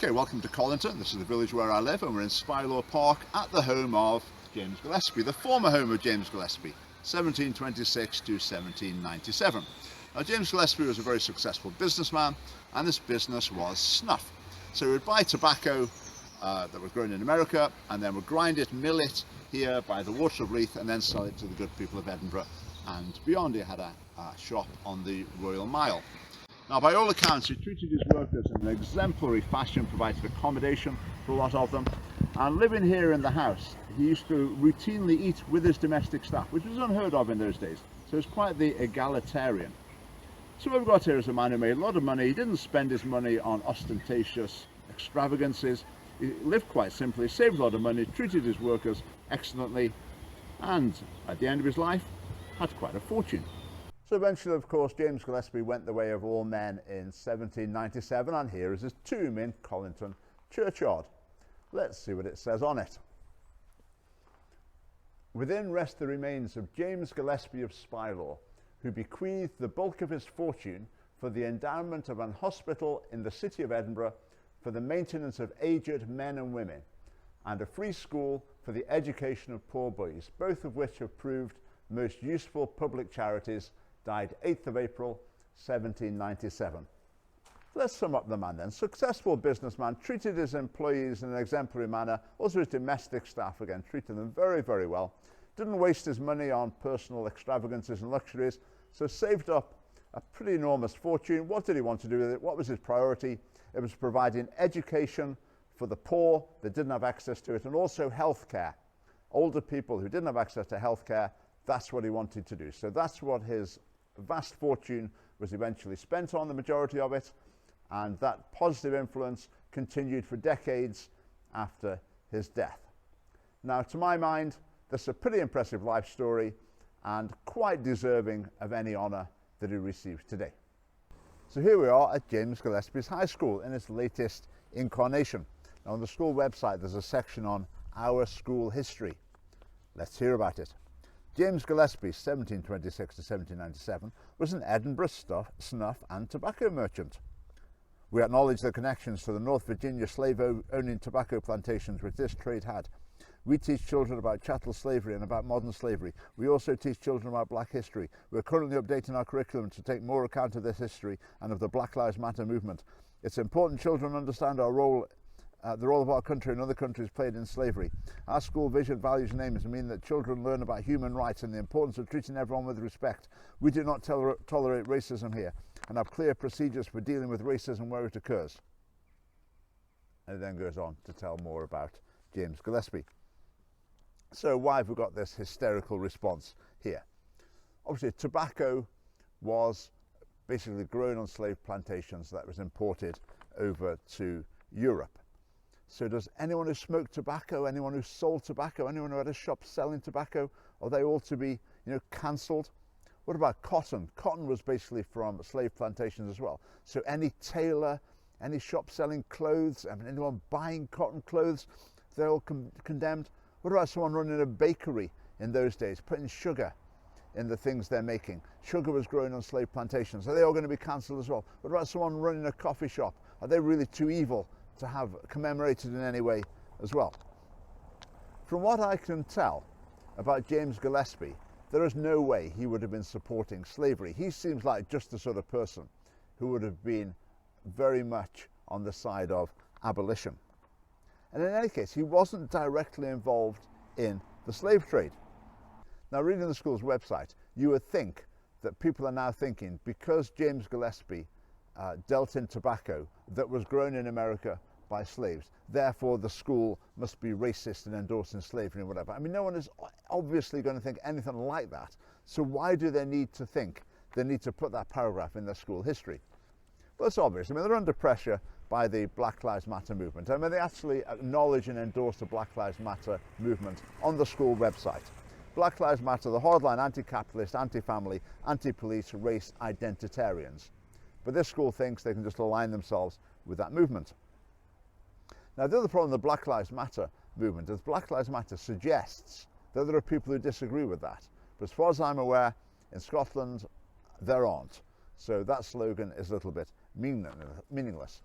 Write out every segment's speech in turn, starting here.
Okay, welcome to Collington. This is the village where I live, and we're in Spylaw Park at the home of James Gillespie, the former home of James Gillespie, 1726 to 1797. Now, James Gillespie was a very successful businessman, and this business was snuff. So he would buy tobacco that was grown in America, and then would grind it, mill it here by the water of Leith, and then sell it to the good people of Edinburgh and beyond. He had a shop on the Royal Mile. Now, by all accounts, he treated his workers in an exemplary fashion, provided accommodation for a lot of them, and living here in the house, he used to routinely eat with his domestic staff, which was unheard of in those days. So he was quite the egalitarian. So what we've got here is a man who made a lot of money. He didn't spend his money on ostentatious extravagances. He lived quite simply, saved a lot of money, treated his workers excellently, and at the end of his life, had quite a fortune. So eventually, of course, James Gillespie went the way of all men in 1797, and here is his tomb in Collington churchyard. Let's see what it says on it. Within rest the remains of James Gillespie of Spylaw, who bequeathed the bulk of his fortune for the endowment of an hospital in the city of Edinburgh for the maintenance of aged men and women, and a free school for the education of poor boys, both of which have proved most useful public charities. Died 8th of April 1797. Let's sum up the man then. Successful businessman, treated his employees in an exemplary manner, also his domestic staff again, treated them very, very well. Didn't waste his money on personal extravagances and luxuries, so saved up a pretty enormous fortune. What did he want to do with it? What was his priority? It was providing education for the poor that didn't have access to it, and also healthcare. Older people who didn't have access to healthcare, that's what he wanted to do. So that's what his vast fortune was eventually spent on, the majority of it, and that positive influence continued for decades after his death. Now, to my mind, this is a pretty impressive life story and quite deserving of any honour that he receives today. So here we are at James Gillespie's High School in its latest incarnation. Now, on the school website there's a section on our school history. Let's hear about it. James Gillespie, 1726 to 1797, was an Edinburgh snuff and tobacco merchant. We acknowledge the connections to the North Virginia slave-owning tobacco plantations which this trade had. We teach children about chattel slavery and about modern slavery. We also teach children about black history. We are currently updating our curriculum to take more account of this history and of the Black Lives Matter movement. It's important children understand our role the role of our country and other countries played in slavery. Our school vision, values and aims mean that children learn about human rights and the importance of treating everyone with respect. We do not tolerate racism here and have clear procedures for dealing with racism where it occurs. And it then goes on to tell more about James Gillespie. So why have we got this hysterical response here? Obviously, tobacco was basically grown on slave plantations that was imported over to Europe. So does anyone who smoked tobacco, anyone who sold tobacco, anyone who had a shop selling tobacco, are they all to be, cancelled? What about cotton? Cotton was basically from slave plantations as well. So any tailor, any shop selling clothes, anyone buying cotton clothes, they're all condemned. What about someone running a bakery in those days, putting sugar in the things they're making? Sugar was grown on slave plantations. Are they all going to be cancelled as well? What about someone running a coffee shop? Are they really too evil to have commemorated in any way as well? From what I can tell about James Gillespie, there is no way he would have been supporting slavery. He seems like just the sort of person who would have been very much on the side of abolition. And in any case, he wasn't directly involved in the slave trade. Now, reading the school's website, you would think that people are now thinking, because James Gillespie dealt in tobacco that was grown in America by slaves, therefore the school must be racist and endorsing slavery and whatever. No one is obviously going to think anything like that. So why do they need to think they need to put that paragraph in their school history? Well, it's obvious. they're under pressure by the Black Lives Matter movement. They actually acknowledge and endorse the Black Lives Matter movement on the school website. Black Lives Matter, the hardline anti-capitalist, anti-family, anti-police, race identitarians. But this school thinks they can just align themselves with that movement. Now, the other problem with the Black Lives Matter movement is Black Lives Matter suggests that there are people who disagree with that. But as far as I'm aware, in Scotland, there aren't. So that slogan is a little bit meaningless.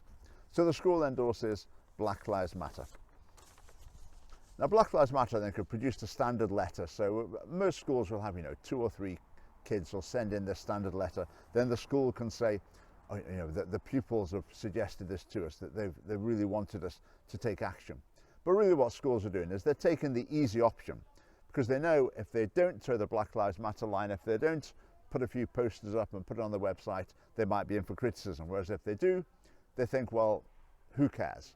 So the school endorses Black Lives Matter. Now, Black Lives Matter, I think, have produced a standard letter. So most schools will have, 2 or 3 kids will send in their standard letter. Then the school can say, oh, the pupils have suggested this to us, that they really wanted us to take action. But really what schools are doing is they're taking the easy option, because they know if they don't throw the Black Lives Matter line, if they don't put a few posters up and put it on the website, they might be in for criticism. Whereas if they do, they think, well, who cares?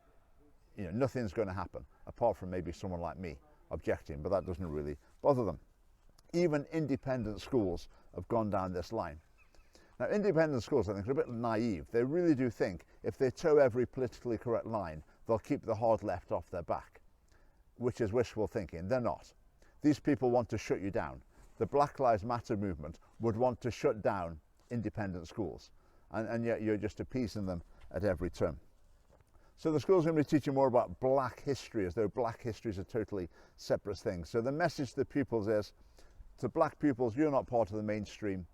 Nothing's going to happen, apart from maybe someone like me objecting, but that doesn't really bother them. Even independent schools have gone down this line. Now, independent schools, I think, are a bit naive. They really do think if they toe every politically correct line, they'll keep the hard left off their back, which is wishful thinking. They're not. These people want to shut you down. The Black Lives Matter movement would want to shut down independent schools, and yet you're just appeasing them at every turn. So the school's going to be teaching more about black history, as though black history is a totally separate thing. So the message to the pupils is, to black pupils, you're not part of the mainstream,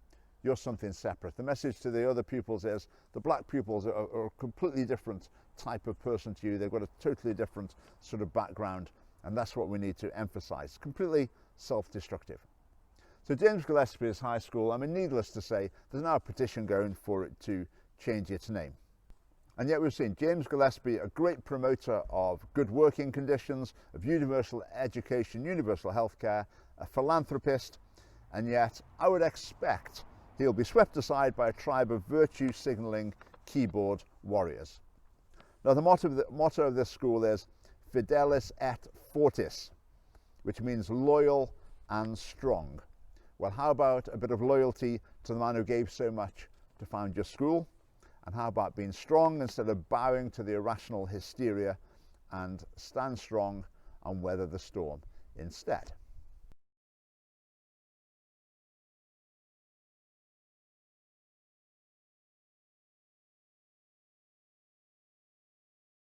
you're something separate. The message to the other pupils is, the black pupils are a completely different type of person to you. They've got a totally different sort of background, and that's what we need to emphasize. Completely self-destructive. So James Gillespie's high school, needless to say, there's now a petition going for it to change its name. And yet we've seen James Gillespie, a great promoter of good working conditions, of universal education, universal healthcare, a philanthropist, and yet I would expect he'll be swept aside by a tribe of virtue signalling keyboard warriors. Now, the motto of this school is Fidelis et Fortis, which means loyal and strong. Well, how about a bit of loyalty to the man who gave so much to found your school? And how about being strong instead of bowing to the irrational hysteria, and stand strong and weather the storm instead?